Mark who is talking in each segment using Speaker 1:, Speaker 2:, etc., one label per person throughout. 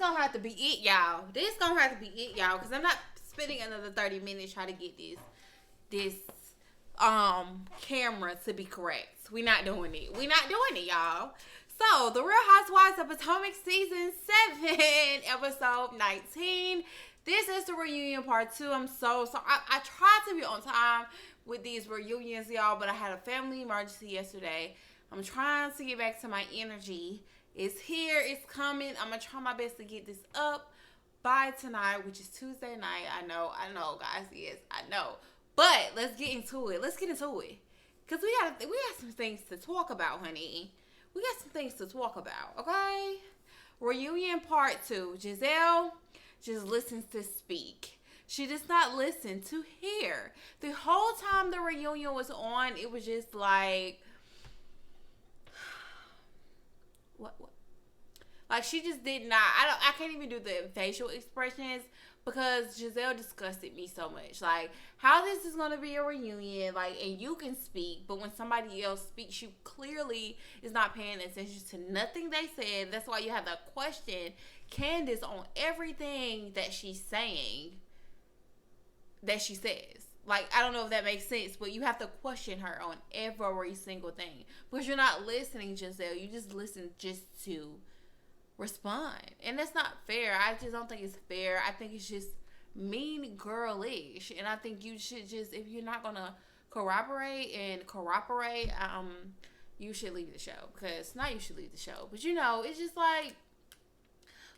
Speaker 1: gonna have to be it, y'all. This gonna have to be it, y'all, because I'm not spending another 30 minutes trying to get this camera to be correct. We not doing it. We not doing it, y'all. So, The Real Housewives of Potomac Season 7, Episode 19. This is the reunion part 2. I'm so sorry. I tried to be on time with these reunions, y'all, but I had a family emergency yesterday. I'm trying to get back to my energy. It's here. It's coming. I'm going to try my best to get this up by tonight, which is Tuesday night. I know, guys. Yes, I know. But let's get into it. Because we got some things to talk about, honey. We got some things to talk about, okay? Reunion part 2. Giselle just listens to speak. She does not listen to hear. The whole time the reunion was on, it was just like, what? Like, she just did not, I can't even do the facial expressions because Giselle disgusted me so much. Like, how this is going to be a reunion, like, and you can speak, but when somebody else speaks, you clearly is not paying attention to nothing they said. That's why you have to question Candace on everything that she's saying, that she says. Like, I don't know if that makes sense, but you have to question her on every single thing. Because you're not listening, Giselle. You just listen just to respond. And that's not fair. I just don't think it's fair. I think it's just mean girlish. And I think you should just, if you're not going to cooperate, you should leave the show. Because, not you should leave the show, but you know, it's just like,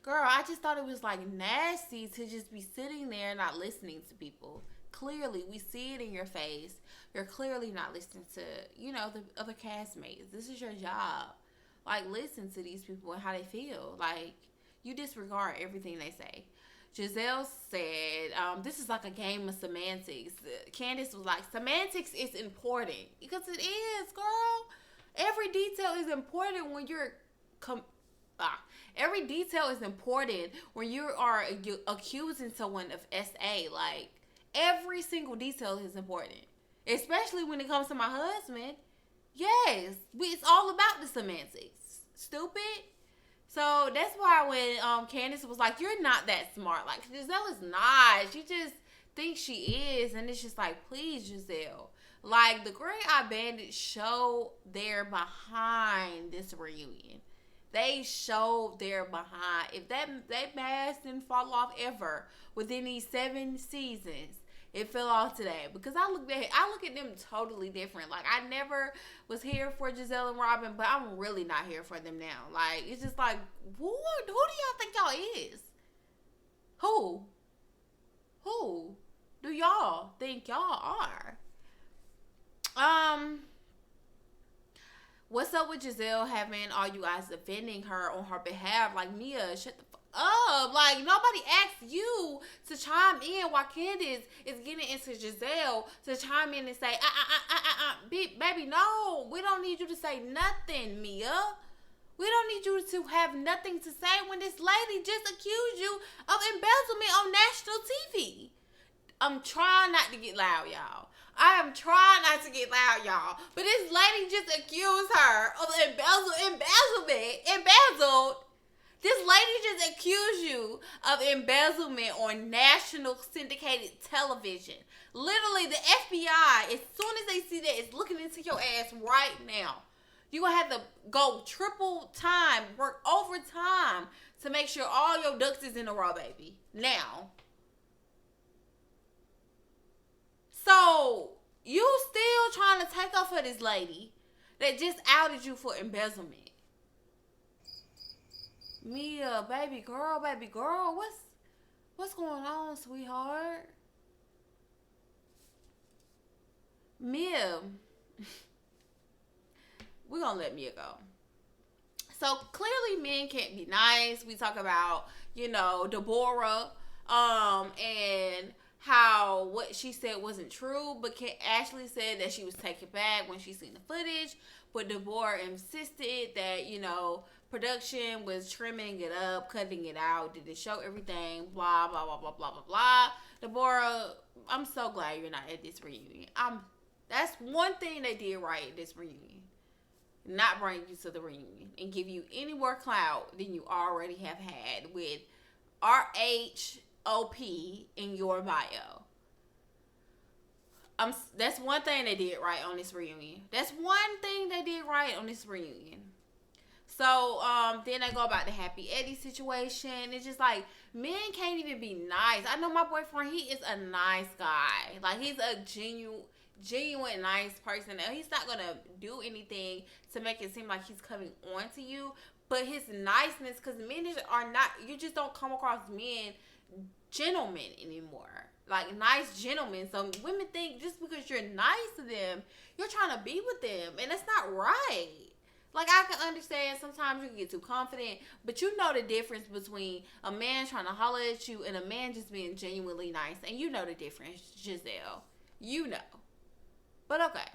Speaker 1: girl, I just thought it was like nasty to just be sitting there and not listening to people. Clearly, we see it in your face. You're clearly not listening to, you know, the other castmates. This is your job. Like, listen to these people and how they feel. Like, you disregard everything they say. Giselle said, this is like a game of semantics. Candace was like, semantics is important. Because it is, girl. Every detail is important when you're... Every detail is important when you are accusing someone of SA. Like, every single detail is important. Especially when it comes to my husband. Yes, it's all about the semantics. Stupid. So that's why when Candace was like, you're not that smart. Like, Giselle is not. She just thinks she is. And it's just like, please, Giselle. Like, the Grey Eye Bandits show they're behind this reunion. They showed their behind. If that mask didn't fall off ever within these 7 seasons, it fell off today. Because I look at them totally different. Like, I never was here for Giselle and Robin, but I'm really not here for them now. Like, it's just like, who do y'all think y'all is? Who do y'all think y'all are? What's up with Giselle having all you guys defending her on her behalf? Like, Mia, shut the fuck up. Like, nobody asked you to chime in while Candace is getting into Giselle to chime in and say, baby, no. We don't need you to say nothing, Mia. We don't need you to have nothing to say when this lady just accused you of embezzlement on national TV. I'm trying not to get loud, y'all. I am trying not to get loud, y'all. But this lady just accused her of embezzled. This lady just accused you of embezzlement on national syndicated television. Literally, the FBI, as soon as they see that, is looking into your ass right now. You're going to have to go triple time, work overtime to make sure all your ducks is in a row, baby. Now. So, you still trying to take off for this lady that just outed you for embezzlement. Mia, baby girl, what's going on, sweetheart? Mia, we're gonna let Mia go. So, clearly men can't be nice. We talk about, you know, Deborah, and how what she said wasn't true, but Ashley said that she was taken back when she seen the footage, but Deborah insisted that, you know, production was trimming it up, cutting it out, didn't show everything, blah, blah, blah, blah, blah, blah, blah. Deborah, I'm so glad you're not at this reunion. That's one thing they did right at this reunion. not bring you to the reunion and give you any more clout than you already have had with RHOP in your bio. That's one thing they did right on this reunion. That's one thing they did right on this reunion. So then I go about the Happy Eddie situation. It's just like men can't even be nice. I know my boyfriend, he is a nice guy. Like he's a genuine nice person. He's not gonna do anything to make it seem like he's coming on to you. But his niceness, because men are not, you just don't come across men gentlemen anymore. Like nice gentlemen. So women think just because you're nice to them, you're trying to be with them. And that's not right. Like, I can understand sometimes you can get too confident, but you know the difference between a man trying to holler at you and a man just being genuinely nice. And you know the difference, Giselle. You know. But okay.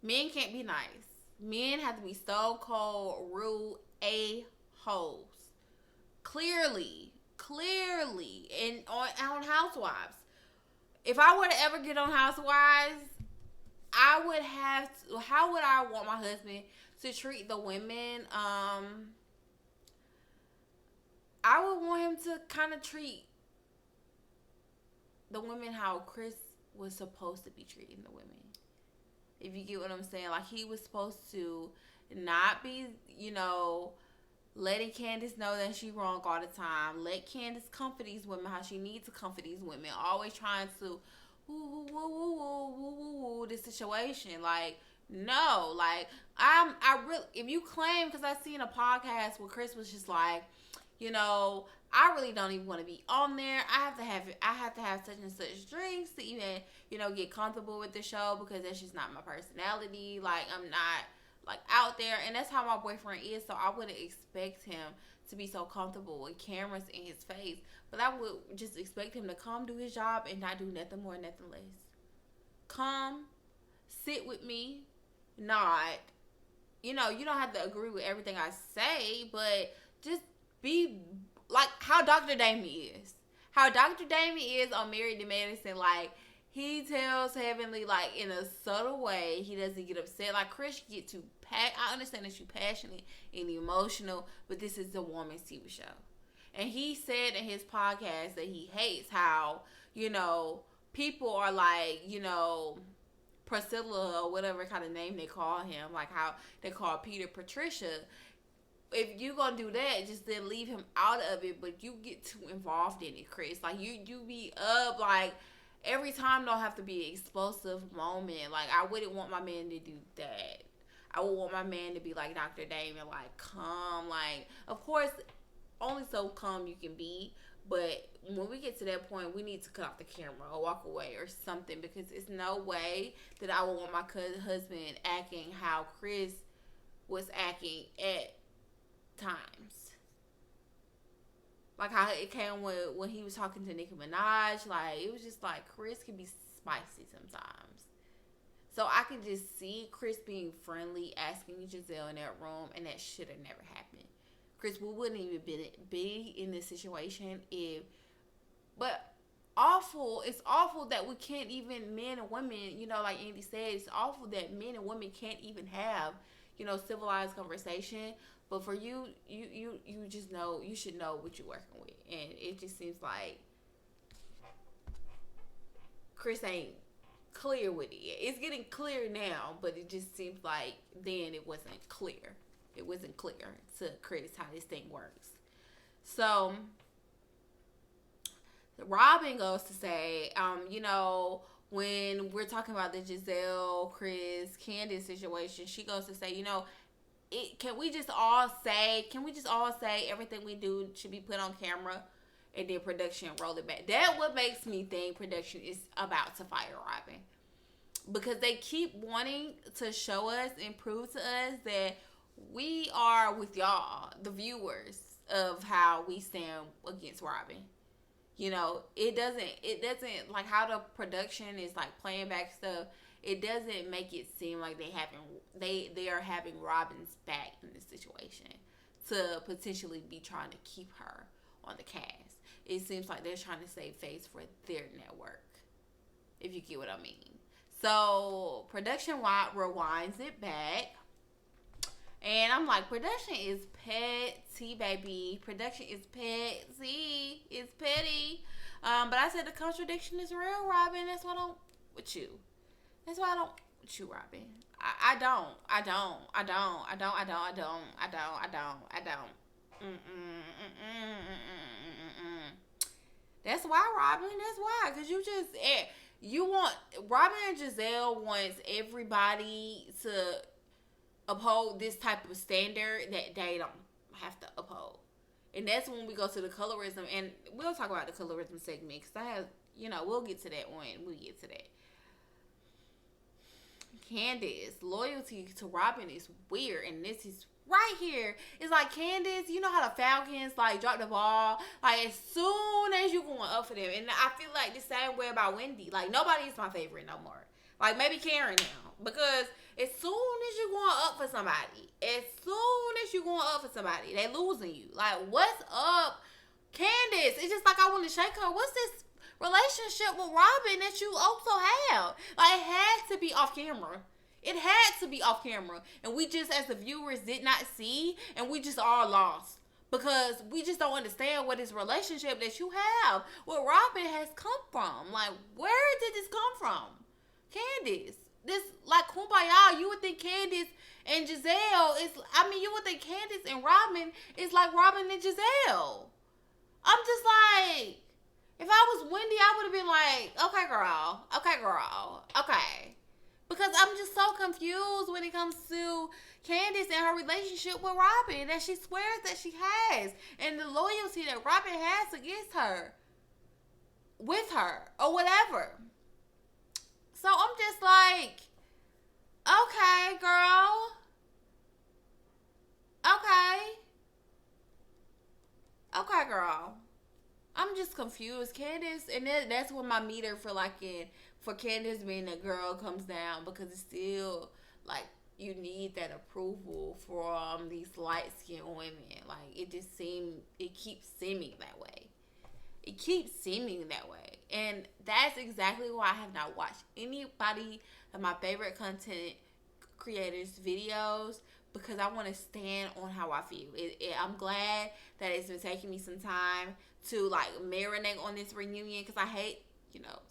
Speaker 1: Men can't be nice. Men have to be stone cold, rude a-holes. Clearly. And on Housewives. If I were to ever get on Housewives, I would have to, how would I want my husband to treat the women? I would want him to kind of treat the women how Chris was supposed to be treating the women. If you get what I'm saying. Like, he was supposed to not be, letting Candace know that she's wrong all the time. Let Candace comfort these women how she needs to comfort these women. Always trying to this situation. Like, no, like I really, if you claim, because I seen a podcast where Chris was just like, I really don't even want to be on there. I have to have such and such drinks to even, get comfortable with the show, because that's just not my personality. Like, I'm not like out there, and that's how my boyfriend is. So I wouldn't expect him to be so comfortable with cameras in his face. But I would just expect him to come do his job and not do nothing more, nothing less. Come, sit with me, nod. You don't have to agree with everything I say, but just be like how Dr. Damie is. How Dr. Damie is on Married to Medicine. Like, he tells Heavenly, like, in a subtle way. He doesn't get upset. Like, Chris get too I understand that you're passionate and emotional, but this is a woman's TV show. And he said in his podcast that he hates how, people are like, Priscilla or whatever kind of name they call him. Like how they call Peter Patricia. If you gonna do that, just then leave him out of it, but you get too involved in it, Chris. Like, you be up, like, every time don't have to be an explosive moment. Like, I wouldn't want my man to do that. I would want my man to be like Dr. Damon, like, calm. Like, of course, only so calm you can be. But when we get to that point, we need to cut off the camera or walk away or something, because it's no way that I would want my husband acting how Chris was acting at times. Like how it came when he was talking to Nicki Minaj. Like, it was just like, Chris can be spicy sometimes. So I can just see Chris being friendly, asking Giselle in that room, and that should have never happened. Chris, we wouldn't even be in this situation if, but awful, it's awful that we can't even, men and women, like Andy said, it's awful that men and women can't even have, civilized conversation. But for you just know, you should know what you're working with. And it just seems like Chris ain't clear with it yet. It's getting clear now, but it just seems like then it wasn't clear. It wasn't clear to Chris how this thing works. So Robin goes to say, when we're talking about the Giselle, Chris, Candace situation, she goes to say, can we just all say everything we do should be put on camera, and then production roll it back? That what makes me think production is about to fire Robin, because they keep wanting to show us and prove to us that we are with y'all, the viewers, of how we stand against Robin. It doesn't like how the production is like playing back stuff. It doesn't make it seem like they are having Robin's back in this situation to potentially be trying to keep her on the cast. It seems like they're trying to save face for their network, if you get what I mean. So production rewinds it back. And I'm like, production is petty, baby. Production is petty. It's petty. But I said the contradiction is real, Robin. That's why I don't with you. That's why I don't with you, Robin. I don't. I don't. I don't. I don't. I don't. I don't. I don't. I don't. I don't. That's why, Robin. That's why. Because you want, Robin and Giselle wants everybody to uphold this type of standard that they don't have to uphold. And that's when we go to the colorism. And we'll talk about the colorism segment. Because I have, we'll get to that when we get to that. Candace, loyalty to Robin is weird. And this is right here. It's like Candace, you know how the Falcons like drop the ball, like as soon as you going up for them. And I feel like the same way about Wendy. Like nobody is my favorite no more. Like maybe Karen now, because as soon as you going up for somebody, they losing you. Like what's up, Candace? It's just like I want to shake her. What's this relationship with Robin that you also have? Like it had to be off camera. It had to be off camera. And we just, as the viewers, did not see. And we just all lost. Because we just don't understand what this relationship that you have with Robin has come from. Like, where did this come from? Candace. This, like, kumbaya. You would think Candace and Giselle is, you would think Candace and Robin is like Robin and Giselle. I'm just like, if I was Wendy, I would have been like, okay, girl. Okay. Because I'm just so confused when it comes to Candace and her relationship with Robin that she swears that she has. And the loyalty that Robin has against her. With her. Or whatever. So I'm just like, okay, girl. Okay, girl. I'm just confused. Candace, and that's when my meter for Candace being a girl comes down, because it's still like you need that approval from these light skinned women. Like it keeps seeming that way. And that's exactly why I have not watched anybody of my favorite content creators' videos, because I want to stand on how I feel. I'm glad that it's been taking me some time to like marinate on this reunion, because I hate,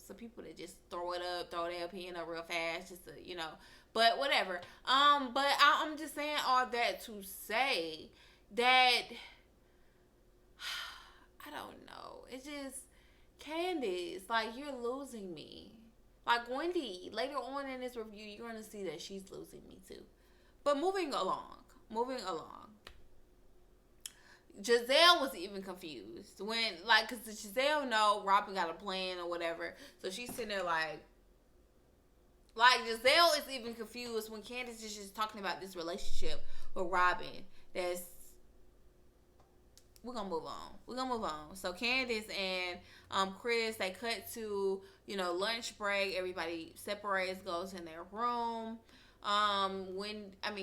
Speaker 1: some people that just throw their opinion up real fast just to, but whatever. But I'm just saying all that to say that I don't know. It's just Candace, like you're losing me. Like Wendy, later on in this review, you're gonna see that she's losing me too. But moving along. Giselle was even confused when, like, because Giselle know Robin got a plan or whatever, so she's sitting there like Giselle is even confused when Candace is just talking about this relationship with Robin. We're gonna move on. So Candace and Chris, they cut to lunch break. Everybody separates, goes in their room.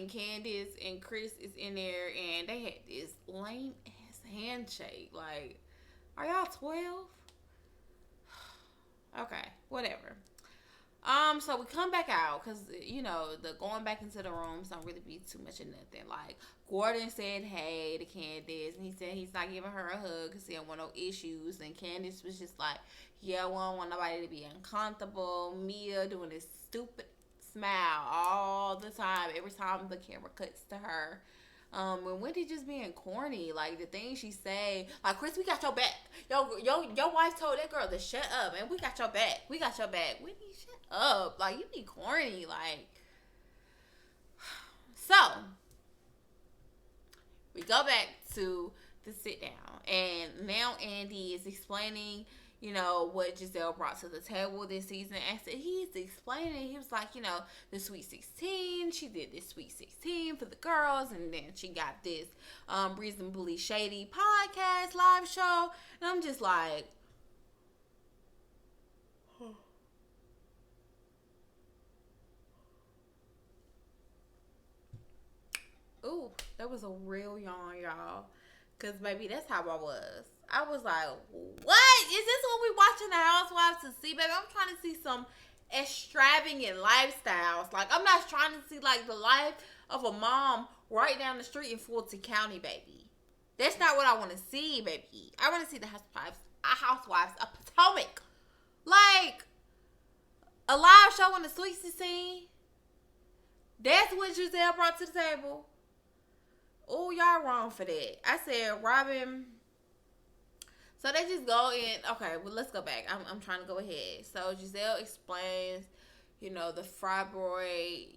Speaker 1: Candace and Chris is in there, and they had this lame ass handshake. Like, are y'all 12? Okay, whatever. So we come back out, because the going back into the rooms don't really be too much of nothing. Like Gordon said hey to Candace, and he said he's not giving her a hug because he don't want no issues. And Candace was just like, yeah, we don't want nobody to be uncomfortable. Mia doing this stupid smile all the time, every time the camera cuts to her. When Wendy just being corny, like the things she say, like, Chris, we got your back. Your wife told that girl to shut up, and we got your back. Wendy, shut up. Like, you be corny, like. So we go back to the sit down, and now Andy is explaining what Giselle brought to the table this season. And so he's explaining, he was like, the Sweet 16, she did this Sweet 16 for the girls, and then she got this Reasonably Shady podcast live show. And I'm just like, ooh, that was a real yawn, y'all. Because, baby, that's how I was. I was like, what? Is this what we watching the Housewives to see, baby? I'm trying to see some extravagant lifestyles. Like, I'm not trying to see like the life of a mom right down the street in Fulton County, baby. That's not what I want to see, baby. I want to see the housewives of Potomac. Like, a live show on the sweet 16. That's what Giselle brought to the table. Oh, y'all wrong for that. I said Robin. So they just go in. Okay, well, let's go back. I'm trying to go ahead. So Giselle explains, the fibroid,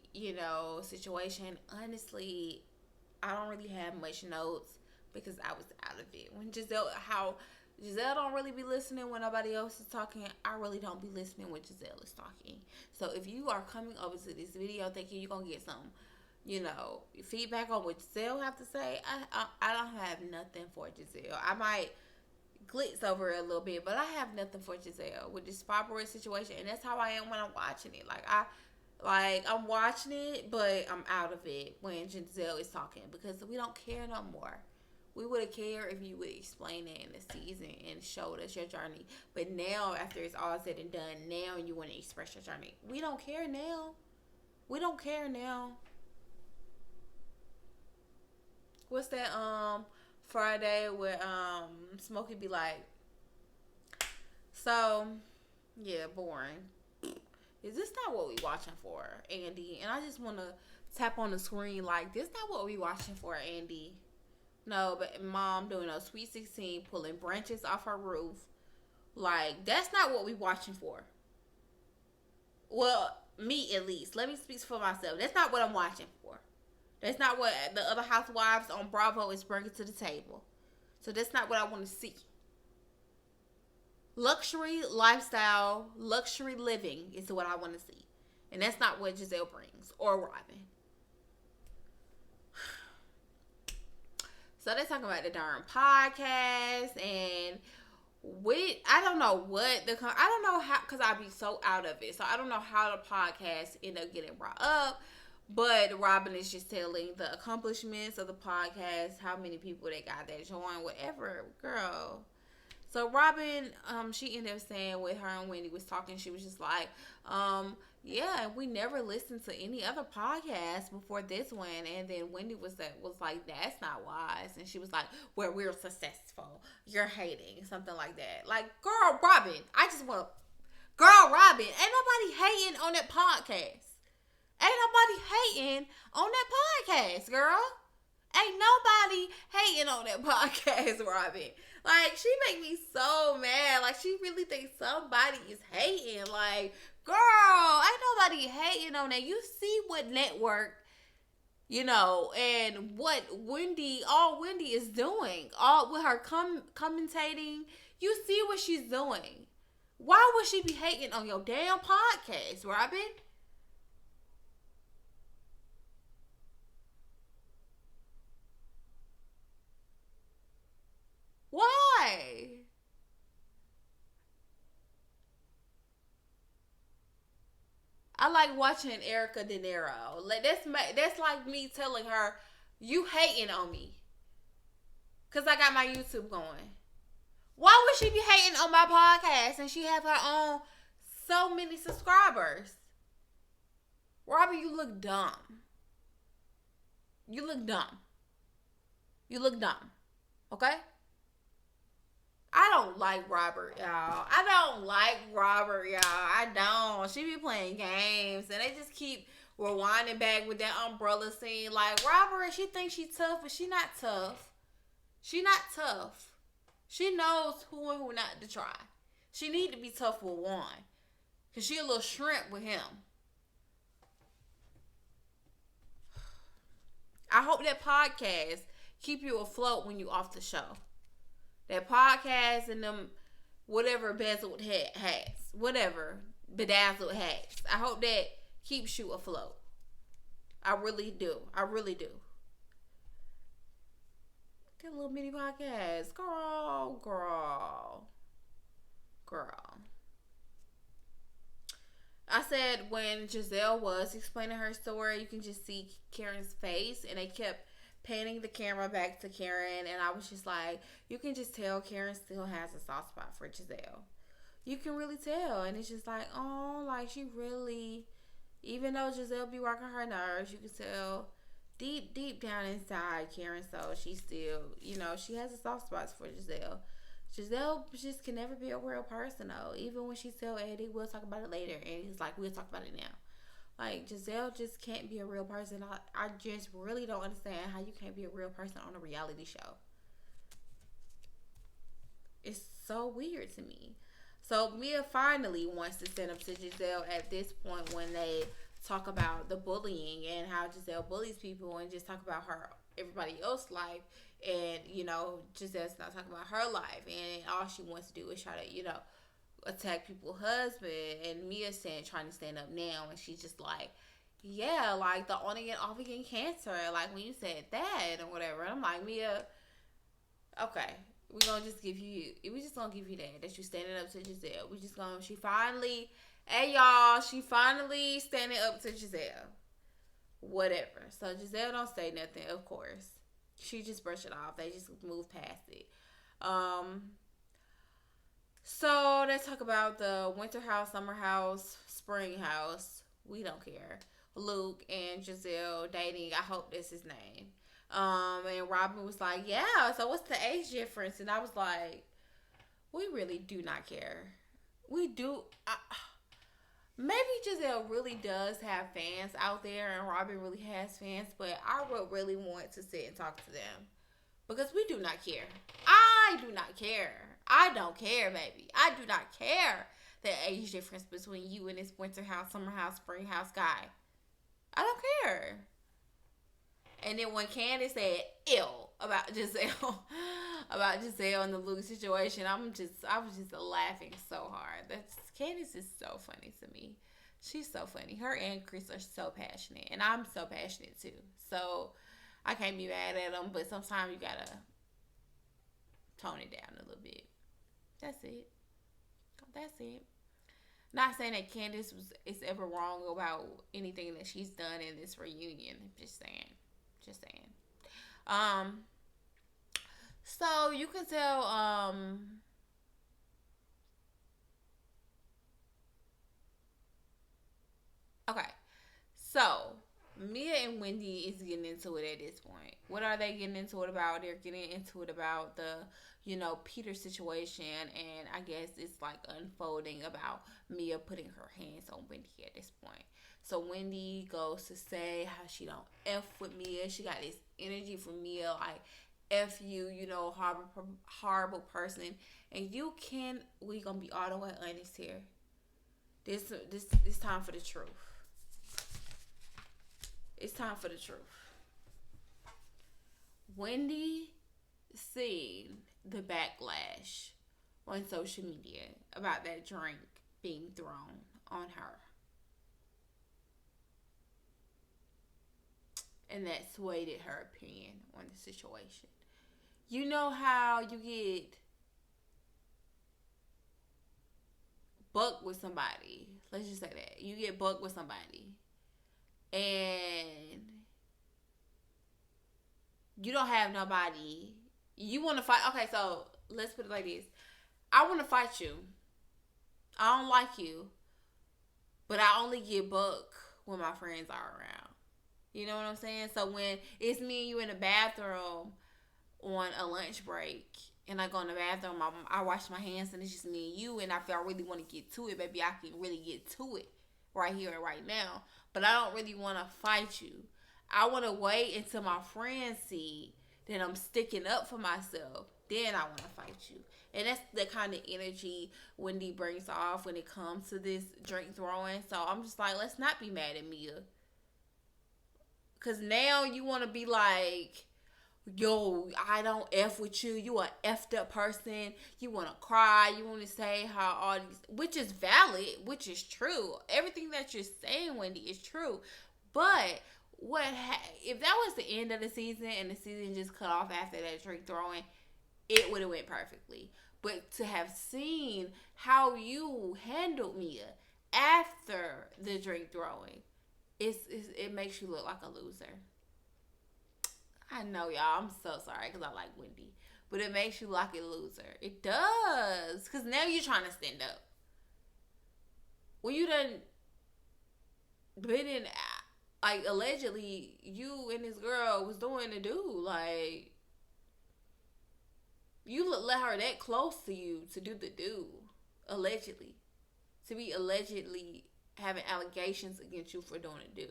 Speaker 1: situation. Honestly, I don't really have much notes because I was out of it. When Giselle don't really be listening when nobody else is talking. I really don't be listening when Giselle is talking. So if you are coming over to this video thinking you're going to get some, feedback on what Giselle have to say, I don't have nothing for Giselle. I might glitz over it a little bit, but I have nothing for Giselle with this fibroid situation. And that's how I am when I'm watching it. I'm watching it, but I'm out of it when Giselle is talking because we don't care no more. We would have cared if you would explain it in the season and showed us your journey. But now, after it's all said and done, now you want to express your journey. We don't care now. We don't care now. What's that Friday where Smokey be like, so, yeah, boring. Is this not what we watching for, Andy? And I just want to tap on the screen like, this not what we watching for, Andy. No, but mom doing a sweet 16, pulling branches off her roof. Like, that's not what we watching for. Well, me at least. Let me speak for myself. That's not what I'm watching for. That's not what the other housewives on Bravo is bringing to the table. So that's not what I want to see. Luxury lifestyle, luxury living is what I want to see. And that's not what Giselle brings or Robin. So they're talking about the darn podcast and I don't know how, because I be so out of it. So I don't know how the podcast end up getting brought up. But Robin is just telling the accomplishments of the podcast, how many people they got that join, whatever, girl. So Robin, she ended up saying with her and Wendy was talking, she was just like, yeah, we never listened to any other podcast before this one. And then Wendy was like, that's not wise. And she was like, well, we're successful. You're hating. Something like that. Like, girl, Robin, Robin, ain't nobody hating on that podcast. Ain't nobody hating on that podcast, girl. Ain't nobody hating on that podcast, Robin. Like, she make me so mad. Like, she really thinks somebody is hating. Like, girl, ain't nobody hating on that. You see what network, and what Wendy is doing. All with her commentating. You see what she's doing. Why would she be hating on your damn podcast, Robin? Why? I like watching Erica De Niro. Like that's like me telling her, you hating on me. Cause I got my YouTube going. Why would she be hating on my podcast and she have her own so many subscribers? Robbie, you look dumb. You look dumb. You look dumb. Okay? I don't like Robert, y'all. I don't. She be playing games, and they just keep rewinding back with that umbrella scene. Like, Robert, she thinks she's tough, but she not tough. She not tough. She knows who and who not to try. She need to be tough with one, because she a little shrimp with him. I hope that podcast keep you afloat when you off the show. That podcast and them whatever bedazzled hats. I hope that keeps you afloat. I really do. Get a little mini podcast. Girl. I said when Giselle was explaining her story, you can just see Karen's face, and they kept panning the camera back to Karen, and I was just like, you can just tell Karen still has a soft spot for Giselle. You can really tell, and it's just like, oh, like she really, even though Giselle be working her nerves, you can tell deep down inside, Karen. So she still, she has a soft spot for Giselle. Giselle just can never be a real person though. Even when she tell Eddie, we'll talk about it later, and he's like, we'll talk about it now. Like Giselle just can't be a real person. I just really don't understand how you can't be a real person on a reality show. It's so weird to me. So Mia finally wants to stand up to Giselle at this point when they talk about the bullying and how Giselle bullies people and just talk about her everybody else's life, and Giselle's not talking about her life, and all she wants to do is try to attack people's husband, and Mia's trying to stand up now, and she's just like, yeah, like the on again off again cancer, like when you said that or whatever. And I'm like, Mia, okay, we just gonna give you that you standing up to Giselle. She finally standing up to Giselle. Whatever. So Giselle don't say nothing, of course. She just brush it off. They just move past it. So they talk about the winter house, summer house, spring house. We don't care. Luke and Giselle dating. I hope that's his name. And Robin was like, yeah, so what's the age difference? And I was like, we really do not care. We do. Maybe Giselle really does have fans out there and Robin really has fans, but I would really want to sit and talk to them. Because we do not care. I do not care. I don't care, baby. I do not care the age difference between you and this winter house, summer house, spring house guy. I don't care. And then when Candace said ill about Giselle and the Luke situation, I was just laughing so hard. Candace is so funny to me. She's so funny. Her and Chris are so passionate, and I'm so passionate too. So I can't be mad at them, but sometimes you gotta tone it down a little bit. That's it. That's it. Not saying that Candace is ever wrong about anything that she's done in this reunion. Just saying. So you can tell, okay. So Mia and Wendy is getting into it at this point. What are they getting into it about? They're getting into it about the, Peter situation, and I guess it's like unfolding about Mia putting her hands on Wendy at this point. So Wendy goes to say how she don't F with Mia. She got this energy from Mia, like F you, horrible person. And we gonna be all the way honest here. This time for the truth. It's time for the truth. Wendy seen the backlash on social media about that drink being thrown on her. And that swayed her opinion on the situation. You know how you get bucked with somebody. Let's just say that. You get bucked with somebody. And you don't have nobody. You want to fight. Okay, so let's put it like this. I want to fight you. I don't like you. But I only get bucked when my friends are around. You know what I'm saying? So when it's me and you in the bathroom on a lunch break, and I go in the bathroom, I wash my hands, and it's just me and you, and I feel I really want to get to it, baby, I can really get to it right here and right now. But I don't really want to fight you. I want to wait until my friends see that I'm sticking up for myself. Then I want to fight you. And that's the kind of energy Wendy brings off when it comes to this drink throwing. So I'm just like, let's not be mad at Mia. Because now you want to be like, yo, I don't F with you. You a effed up person. You want to cry. You want to say how all these, which is valid, which is true. Everything that you're saying, Wendy, is true. But if that was the end of the season and the season just cut off after that drink throwing, it would have went perfectly. But to have seen how you handled Mia after the drink throwing, it makes you look like a loser. I know, y'all. I'm so sorry because I like Wendy. But it makes you look like a loser. It does. Because now you're trying to stand up. when you done been in, like, allegedly, you and this girl was doing the dude, like, you let her that close to you to do the do, allegedly, to be allegedly having allegations against you for doing a do.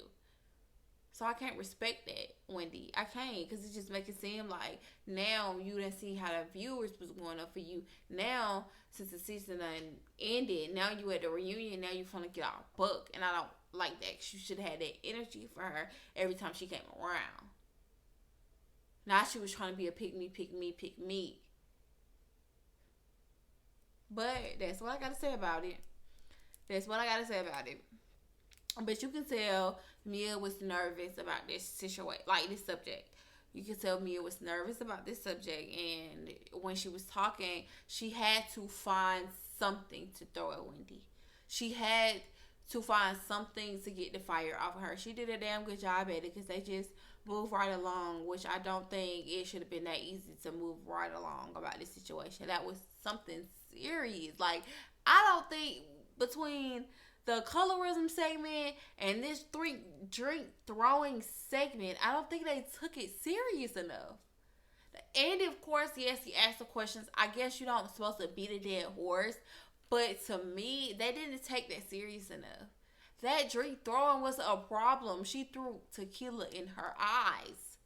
Speaker 1: So I can't respect that, Wendy. I can't, because it just make it seem like now you didn't see how the viewers was going up for you. Now, since the season done ended, now you at the reunion, now you want to get our book, and I don't like that. You should have had that energy for her every time she came around. Now she was trying to be a pick me, pick me, pick me. But that's what I got to say about it. That's what I got to say about it. But you can tell Mia was nervous about this situation, like this subject. You can tell Mia was nervous about this subject, and when she was talking, she had to find something to throw at Wendy. She had to find something to get the fire off of her. She did a damn good job at it because they just moved right along, which I don't think it should have been that easy to move right along about this situation. That was something serious. Like, I don't think between the colorism segment and this drink throwing segment, I don't think they took it serious enough. And of course, yes, he asked the questions. I guess you don't supposed to beat a dead horse, but to me, they didn't take that serious enough. That drink throwing was a problem. She threw tequila in her eyes.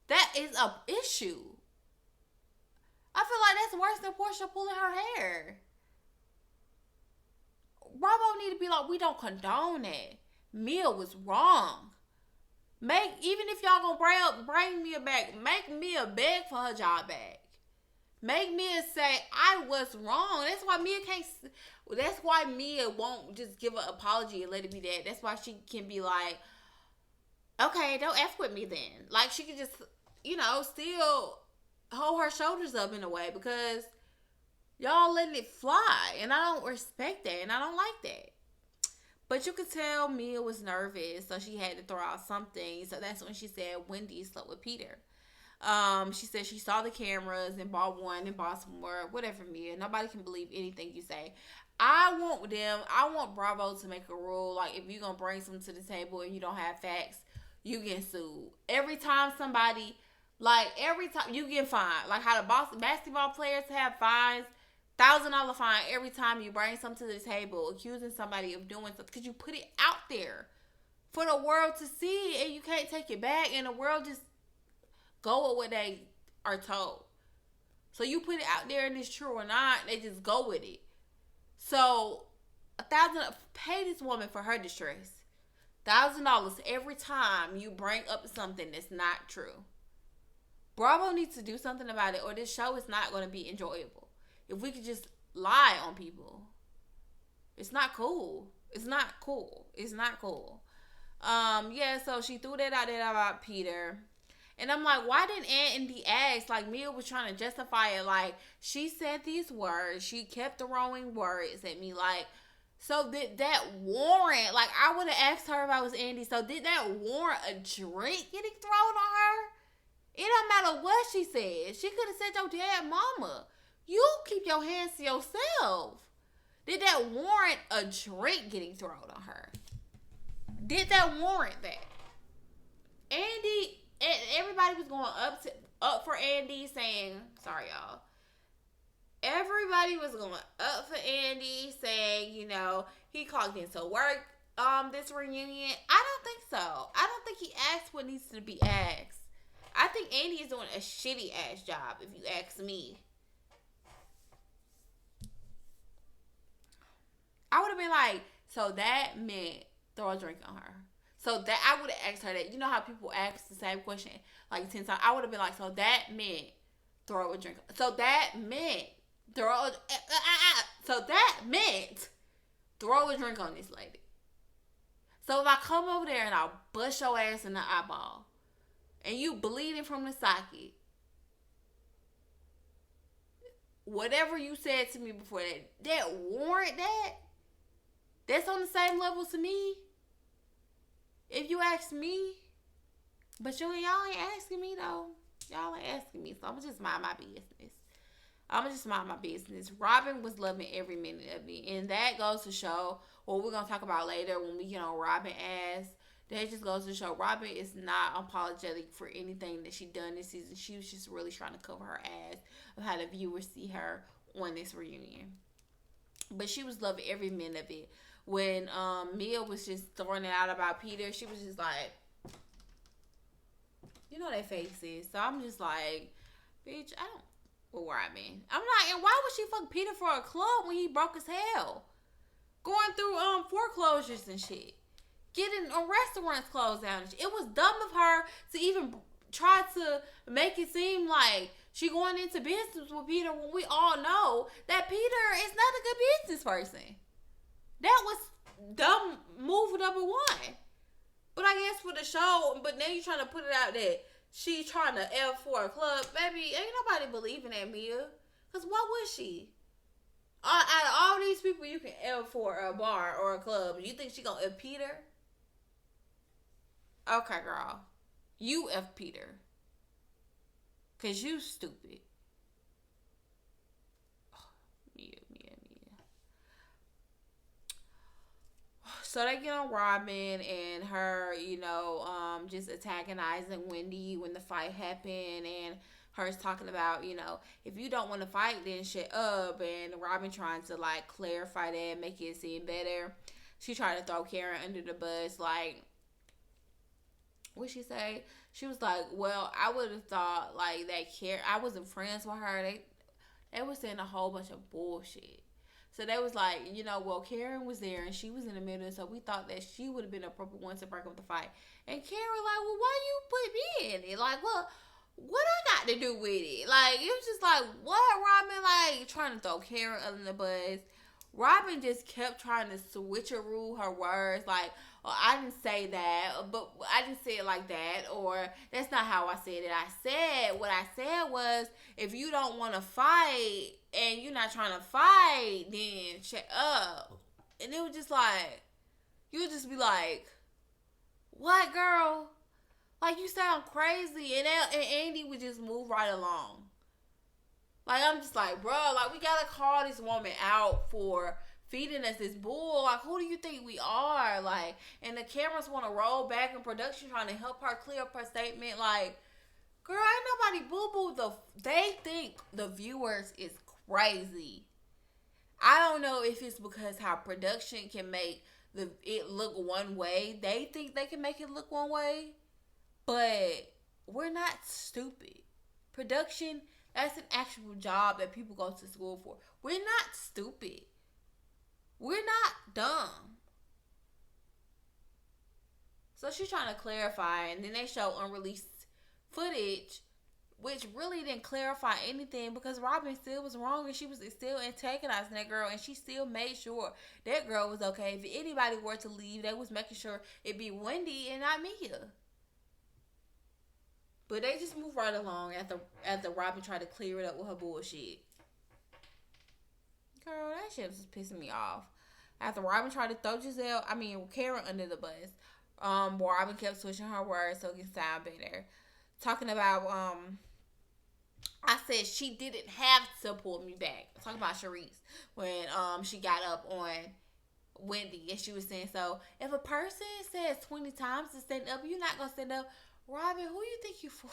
Speaker 1: That is a issue. I feel like that's worse than Portia pulling her hair. Bravo need to be like, we don't condone that. Mia was wrong. Even if y'all gonna bring Mia back, make Mia beg for her job back. Make Mia say, I was wrong. That's why Mia can't. That's why Mia won't just give an apology and let it be that. That's why she can be like, okay, don't F with me then. Like, she can just, still hold her shoulders up in a way, because y'all letting it fly, and I don't respect that, and I don't like that. But you could tell Mia was nervous, so she had to throw out something. So that's when she said Wendy slept with Peter. She said she saw the cameras and bought one in Baltimore. Whatever, Mia. Nobody can believe anything you say. I want Bravo to make a rule, like, if you're going to bring something to the table and you don't have facts, you get sued. Every time you get fined. Like how the basketball players have fines, $1,000 fine every time you bring something to the table, accusing somebody of doing something, because you put it out there for the world to see, and you can't take it back, and the world just go with what they are told. So you put it out there, and it's true or not, they just go with it. So $1,000, pay this woman for her distress. $1,000 every time you bring up something that's not true. Bravo needs to do something about it, or this show is not going to be enjoyable. If we could just lie on people, it's not cool. It's not cool. It's not cool. Yeah, so she threw that out there about Peter. And I'm like, why didn't Andy ask? Like, Mia was trying to justify it. Like, she said these words. She kept throwing words at me. Like, so did that warrant? Like, I would have asked her if I was Andy. So did that warrant a drink getting thrown on her? It don't matter what she said. She could have said your dad mama. You keep your hands to yourself. Did that warrant a drink getting thrown on her? Did that warrant that? Andy, everybody was going up for Andy, saying, sorry y'all. Everybody was going up for Andy, saying, he clocked into work this reunion. I don't think so. I don't think he asked what needs to be asked. I think Andy is doing a shitty ass job, if you ask me. I would have been like, so that meant throw a drink on her. So that I would have asked her that. You know how people ask the same question like 10 times? I would have been like, so that meant throw a drink. So that meant throw a drink on this lady. So if I come over there and I'll bust your ass in the eyeball, and you bleeding from the socket, whatever you said to me before that warrant that? That's on the same level to me. If you ask me. But y'all ain't asking me though. Y'all ain't asking me. So I'm just mind my business. I'm gonna just mind my business. Robin was loving every minute of it, and that goes to show what we're gonna talk about later when we get on Robin ass. That just goes to show Robin is not apologetic for anything that she done this season. She was just really trying to cover her ass of how the viewers see her on this reunion. But she was loving every minute of it. When Mia was just throwing it out about Peter, she was just like, you know that face is. So I'm just like, bitch, I don't. Well, where I been? I'm like, and why would she fuck Peter for a club when he broke as hell? Going through foreclosures and shit, getting restaurants closed down. It was dumb of her to even try to make it seem like she going into business with Peter when we all know that Peter is not a good business person. That was dumb move number one. But I guess for the show, but now you're trying to put it out that she's trying to F for a club. Baby, ain't nobody believing that, Mia. Because why would she? Out of all these people you can F for a bar or a club, you think she gonna F Peter? Okay, girl. You F Peter. Because you stupid. Mia. So they get on Robin and her, just antagonizing Wendy when the fight happened, and her's talking about, if you don't want to fight, then shut up. And Robin trying to like clarify that, make it seem better. She tried to throw Karen under the bus. Like, what'd she say? She was like, well, I would have thought like that Karen, I wasn't friends with her. They was saying a whole bunch of bullshit. So they was like, well, Karen was there and she was in the middle, so we thought that she would have been the appropriate one to break up the fight. And Karen was like, well, why you put me in it? Like, well, what I got to do with it? Like, it was just like, what, Robin? Like, trying to throw Karen under the bus. Robin just kept trying to switcheroo her words. Like, oh, I didn't say that, but I didn't say it like that, or that's not how I said it. What I said was, if you don't want to fight and you're not trying to fight, then shut up. And it was just like, you would just be like, what, girl? Like, you sound crazy. And Andy would just move right along. Like, I'm just like, bro, like, we gotta call this woman out for feeding us this bull. Like, who do you think we are? Like, and the cameras want to roll back in production trying to help her clear up her statement. Like, girl, ain't nobody boo-boo. They think the viewers is crazy. I don't know if it's because how production can make it look one way. They think they can make it look one way. But we're not stupid. Production, that's an actual job that people go to school for. We're not stupid. We're not dumb. So she's trying to clarify, and then they show unreleased footage, which really didn't clarify anything because Robin still was wrong and she was still antagonizing that girl, and she still made sure that girl was okay. If anybody were to leave, they was making sure it'd be Wendy and not Mia. But they just moved right along after Robin tried to clear it up with her bullshit. Girl, that shit was just pissing me off. After Robin tried to throw Karen under the bus, Robin kept switching her words so it can sound better. Talking about, I said she didn't have to pull me back. Talking about Charisse when she got up on Wendy and she was saying, so if a person says 20 times to stand up, you're not gonna stand up. Robin, who you think you for?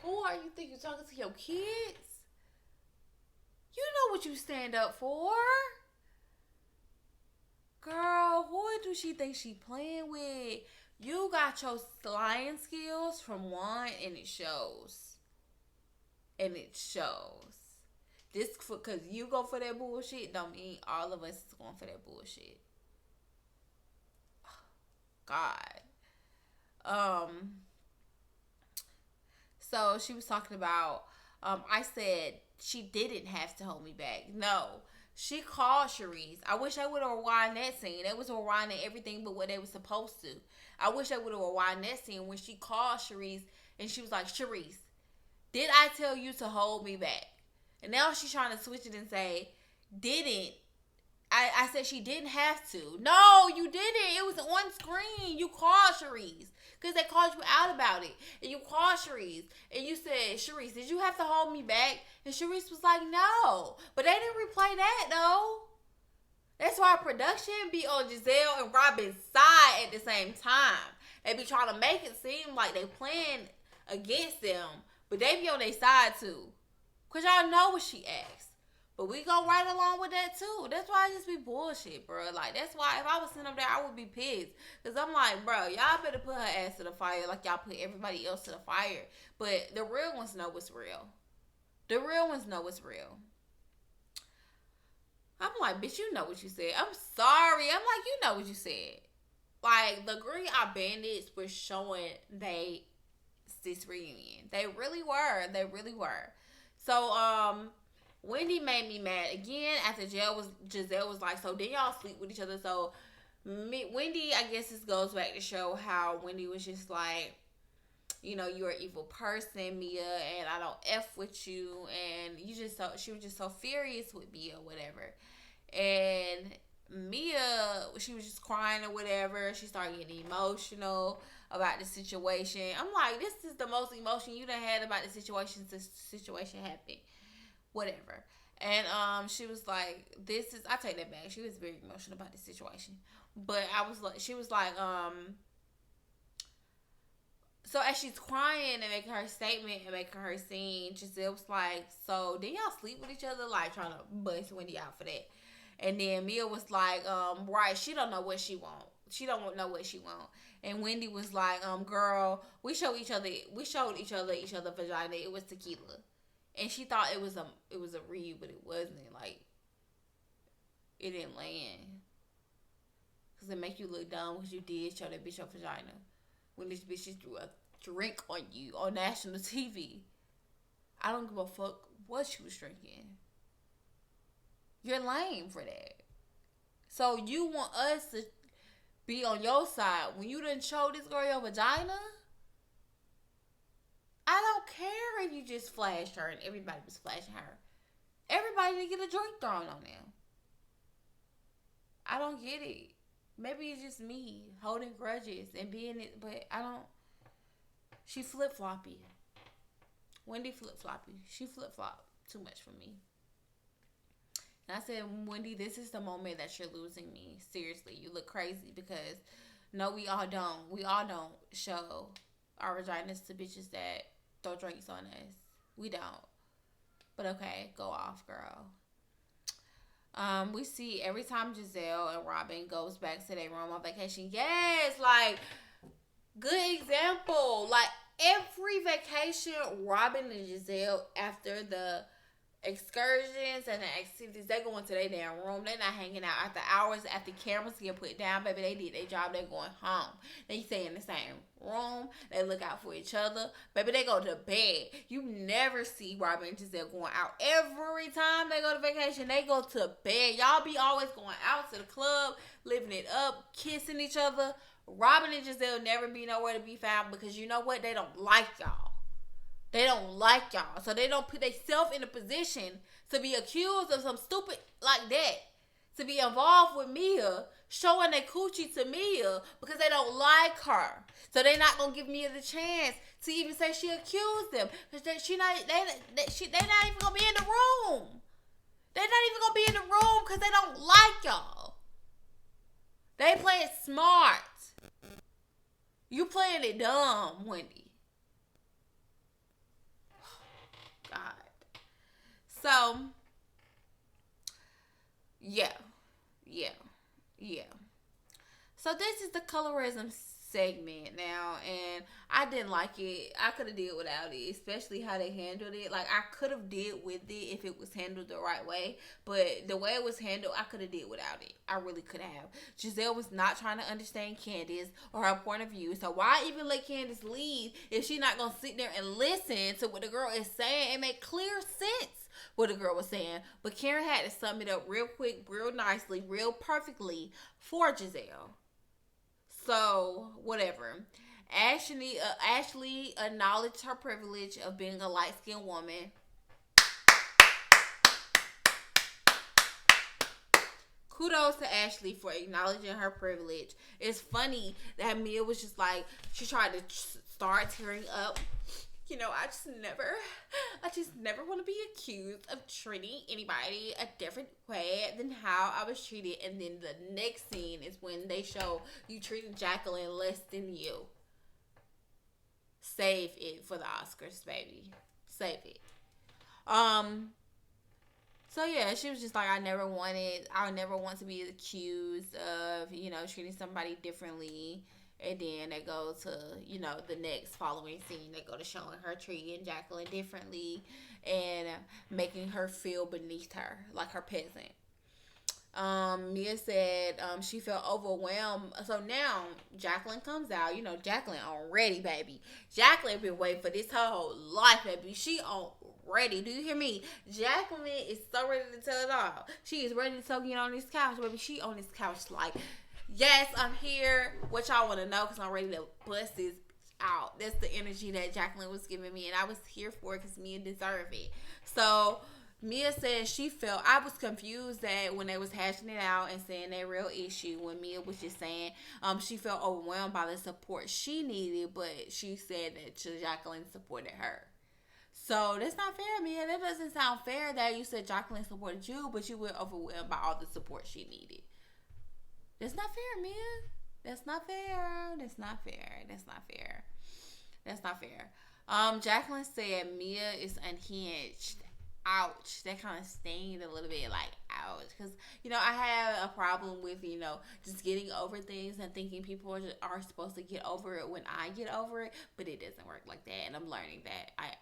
Speaker 1: Who are you think you're talking to, your kids? You know what you stand up for. Girl, who do she think she playing with? You got your lying skills from one, and it shows. And it shows. This because you go for that bullshit don't mean all of us is going for that bullshit. God. So she was talking about, I said she didn't have to hold me back. No, she called Charisse. I wish I would have rewind that scene. They was rewinding everything but what they were supposed to. I wish I would have rewind that scene when she called Charisse and she was like, Charisse, did I tell you to hold me back? And now she's trying to switch it and say, didn't I said she didn't have to. No, you didn't. It was on screen. You called Sharice. Because they called you out about it. And you called Sharice. And you said, Sharice, did you have to hold me back? And Sharice was like, no. But they didn't replay that, though. That's why production be on Giselle and Robin's side at the same time. They be trying to make it seem like they playing against them. But they be on their side, too. Because y'all know what she asked. But we go right along with that too. That's why I just be bullshit, bro. Like, that's why if I was sitting up there, I would be pissed. Because I'm like, bro, y'all better put her ass to the fire like y'all put everybody else to the fire. But the real ones know what's real. The real ones know what's real. I'm like, bitch, you know what you said. I'm sorry. I'm like, you know what you said. Like, the Green Eye Bandits were showing this reunion. They really were. They really were. So, Wendy made me mad again after Giselle was like, so then y'all sleep with each other. So Wendy, I guess this goes back to show how Wendy was just like, you know, you're an evil person, Mia, and I don't F with you, and she was just so furious with Mia or whatever. And Mia, she was just crying or whatever. She started getting emotional about the situation. I'm like, this is the most emotion you done had about the situation since the situation happened. Whatever. And she was like, I take that back. She was very emotional about the situation. But she was like, so as she's crying and making her statement and making her scene, Giselle was like, so then y'all sleep with each other? Like, trying to bust Wendy out for that. And then Mia was like, right, she don't know what she want. She don't know what she want. And Wendy was like, girl, we showed each other vagina. It was tequila. And she thought it was a read, but it wasn't. Like, it didn't land. Because it make you look dumb because you did show that bitch your vagina. When this bitch just threw a drink on you on national TV. I don't give a fuck what she was drinking. You're lame for that. So you want us to be on your side when you done show this girl your vagina? I don't care if you just flashed her and everybody was flashing her. Everybody need to get a drink thrown on them. I don't get it. Maybe it's just me holding grudges and being it, but I don't. She flip-floppy. Wendy flip-floppy. She flip-flop too much for me. And I said, Wendy, this is the moment that you're losing me. Seriously, you look crazy because no, we all don't. We all don't show our vaginas to bitches that throw drinks on us. We don't. But okay, go off, girl. We see every time Giselle and Robin goes back to their room on vacation. Yes, like, good example. Like, every vacation, Robin and Giselle, after the excursions and the activities, they go into their damn room. They're not hanging out after hours, after cameras get put down. Baby, they did their job. They're going home. They stay in the same room. They look out for each other. Baby, they go to bed. You never see Robin and Giselle going out. Every time they go to vacation, they go to bed. Y'all be always going out to the club, living it up, kissing each other. Robin and Giselle never be nowhere to be found because you know what? They don't like y'all. They don't like y'all. So they don't put themselves in a position to be accused of some stupid like that. To be involved with Mia, showing their coochie to Mia because they don't like her. So they're not going to give Mia the chance to even say she accused them. Because they're not even going to be in the room. They're not even going to be in the room because they don't like y'all. They play it smart. You playing it dumb, Wendy. God. So, yeah. So this is the colorism segment now, and I didn't like it. I could have did without it, especially how they handled it. Like, I could have did with it if it was handled the right way, but the way it was handled, I could have did without it. I really could have. Giselle was not trying to understand Candace or her point of view, so why even let Candace lead if she's not gonna sit there and listen to what the girl is saying and make clear sense what the girl was saying? But Karen had to sum it up real quick, real nicely, real perfectly for Giselle. So, whatever. Ashley acknowledged her privilege of being a light-skinned woman. kudos to Ashley for acknowledging her privilege. It's funny that Mia was just like, she tried to start tearing up. You know, I just never want to be accused of treating anybody a different way than how I was treated. And then the next scene is when they show you treating Jacqueline less than you. Save it for the Oscars, baby. Save it. So yeah, she was just like, I never want to be accused of, you know, treating somebody differently. And then they go to, you know, the next following scene. They go to showing her treating Jacqueline differently and making her feel beneath her, like her peasant. Mia said she felt overwhelmed. So now Jacqueline comes out. You know, Jacqueline on ready, baby. Jacqueline been waiting for this whole life, baby. She on ready. Do you hear me? Jacqueline is so ready to tell it all. She is ready to get on this couch, baby. She on this couch like, yes, I'm here. What y'all want to know? Because I'm ready to bust this out. That's the energy that Jacqueline was giving me, and I was here for it because Mia deserved it. So Mia said she felt, I was confused that when they was hashing it out and saying their real issue, when Mia was just saying she felt overwhelmed by the support she needed, but she said that Jacqueline supported her. So that's not fair, Mia. That doesn't sound fair that you said Jacqueline supported you, but you were overwhelmed by all the support she needed. That's not fair, Mia. That's not fair. That's not fair. That's not fair. That's not fair. Jacqueline said Mia is unhinged. Ouch. That kind of stinged a little bit, like, ouch. Because, you know, I have a problem with, you know, just getting over things and thinking people are supposed to get over it when I get over it. But it doesn't work like that. And I'm learning that. I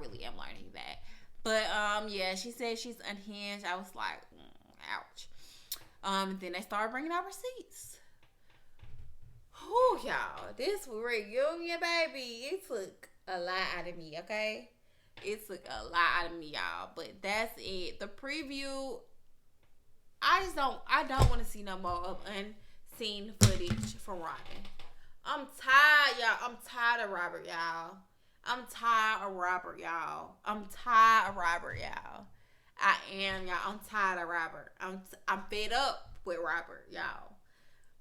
Speaker 1: really am learning that. But, yeah, she said she's unhinged. I was like, ouch. Then they started bringing out receipts. Whew, y'all. This reunion, baby, it took a lot out of me, okay? It took a lot out of me, y'all. But that's it. The preview, I don't want to see no more of unseen footage from Robin. I'm tired, y'all. I'm tired of Robert, y'all. I'm tired of Robert, y'all. I am, y'all. I'm tired of Robert. I'm fed up with Robert, y'all.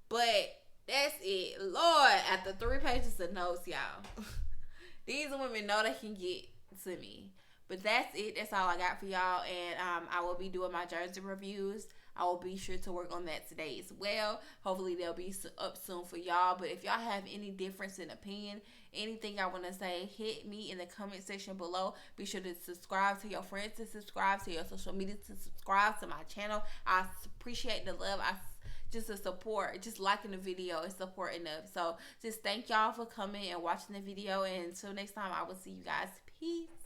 Speaker 1: But that's it. Lord, after 3 pages of notes, y'all. These women know they can get to me. But that's it. That's all I got for y'all. And I will be doing my Jersey reviews. I will be sure to work on that today as well. Hopefully they'll be up soon for y'all. But if y'all have any difference in opinion, anything I want to say, hit me in the comment section below. Be sure to subscribe to your friends, to subscribe to your social media, to subscribe to my channel. I appreciate the love. Just the support, just liking the video is support enough. So just thank y'all for coming and watching the video. And until next time, I will see you guys. Peace.